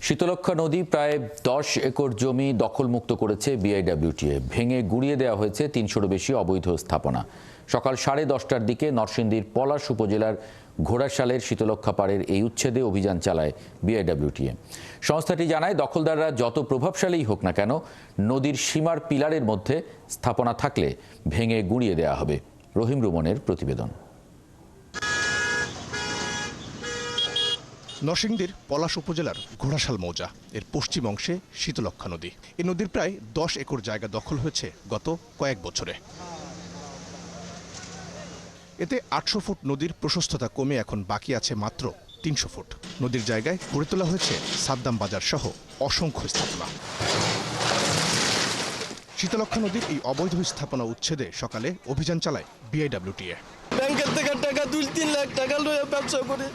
শীতলক্ষ্যা নদী প্রায় 10 একর জমি দখলমুক্ত করেছে বিআইডব্লিউটিএ। ভেঙে গুড়িয়ে দেওয়া হয়েছে 300-রও বেশি অবৈধ স্থাপনা। সকাল 10:30টার দিকে নরসিংদীর পলাশ উপজেলার ঘোড়াশালের শীতলক্ষ্যা পাড়ের এই উচ্ছেদে অভিযান চালায় বিআইডব্লিউটিএ। সংস্থাটি জানায়, দখলদাররা যত প্রভাবশালীই হোক না কেন, নদীর সীমার পিলারের মধ্যে স্থাপনা থাকলে ভেঙে গুড়িয়ে দেওয়া হবে। রহিম রুমনের প্রতিবেদন। নরসিংদীর পলাশ উপজেলার ঘোড়াশাল মৌজা এর পশ্চিম অংশে শীতলক্ষ্যা নদী। এই নদীর প্রায় 10 একর জায়গা দখল হয়েছে গত কয়েক বছরে। এতে 800 ফুট নদীর প্রশস্ততা কমে এখন বাকি আছে মাত্র 300 ফুট। নদীর জায়গায় গড়ে তোলা হয়েছে সাদ্দাম বাজার সহ অসংখ্য স্থাপনা। শীতলক্ষ্যা নদীর এই অবৈধ স্থাপনা উচ্ছেদে সকালে অভিযান চালায় বিআইডব্লিউটিএ। ব্যাংকের থেকে টাকা 2-3 লাখ টাকা লয়ে ব্যবসা করে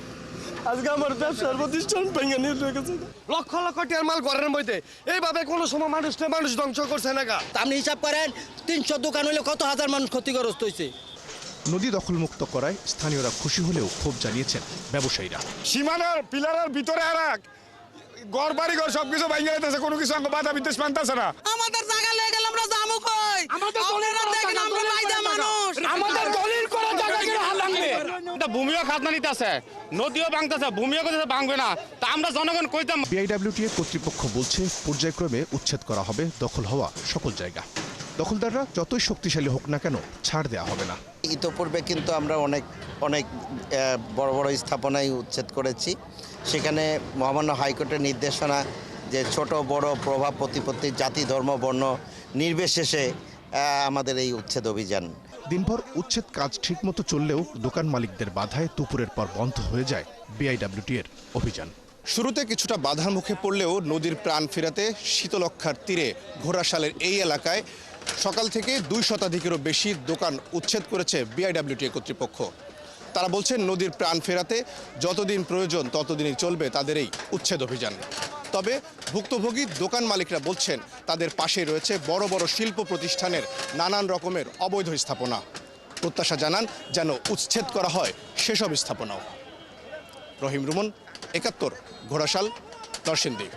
আজকে আমার ব্যবসার প্রতিষ্ঠান ভেঙে নিয়ে গেছে। লক্ষ লক্ষ টাকার মাল ঘরের মধ্যে এইভাবে কোনো সময় মানুষ ধ্বংস করছে না। আপনি হিসাব করেন 300 দোকান হলে কত হাজার মানুষ ক্ষতিগ্রস্ত হয়েছে। নদী দখলমুক্ত করায় স্থানীয়রা খুশি হলেও ক্ষোভ জানিয়েছেন ব্যবসায়ীরা। সীমানার পিলারের ভিতরে আর ঘর বাড়ি ঘর সবকিছু ভাঙিয়ে দিতেছে, কোনো কিছু বাধা বিদ্বেষ মানতেছে না। আমাদের জায়গা লয়ে গেল, আমরা জামু কই? আপনারা দেখেন আমরা বাইদা মানুষ। আমাদের দলিল করা জায়গা কি হালাংবে? এটা ভূমিও খাজনা নিতেছে, নদীও ভাঙতেছে, ভূমিও কইতেছে ভাঙবে না। তা আমরা জনগণ কইতাম। বিআইডব্লিউটিএ কর্তৃপক্ষ বলছে, পর্যায়ক্রমে উচ্ছেদ করা হবে দখল হওয়া সকল জায়গা। দখলদাররা যতই শক্তিশালী হোক না কেন, ছাড় দেওয়া হবে না। ইতোপূর্বে কিন্তু আমরা অনেক বড় বড় স্থাপনায় উচ্ছেদ করেছি। সেখানে মহামান্য হাইকোর্টের নির্দেশনা যে ছোট বড় প্রভাব প্রতিপত্তি, জাতি ধর্ম বর্ণ নির্বিশেষে আমাদের এই উচ্ছেদ অভিযান। দিনভর উচ্ছেদ কাজ ঠিকমতো চললেও দোকান মালিকদের বাধায় দুপুরের পর বন্ধ হয়ে যায় বিআইডব্লিউটিএর অভিযান। শুরুতে কিছুটা বাধার মুখে পড়লেও নদীর প্রাণ ফেরাতে শীতলক্ষ্যার তীরে ঘোড়াশালের এই এলাকায় সকাল থেকে 2 শতাধিকেরও বেশি দোকান উচ্ছেদ করেছে বিআইডব্লিউটিএ কর্তৃপক্ষ। তারা বলছেন, নদীর প্রাণ ফেরাতে যতদিন প্রয়োজন ততদিনই চলবে তাদের এই উচ্ছেদ অভিযান। তবে ভুক্তভোগী দোকান মালিকরা বলছেন, তাদের পাশে রয়েছে বড় বড় শিল্প প্রতিষ্ঠানের নানান রকমের অবৈধ স্থাপনা। প্রত্যাশা জানান যেন উচ্ছেদ করা হয় সেসব স্থাপনাও। রহিম রুমন, 71, ঘোড়াশাল, নরসিংদী।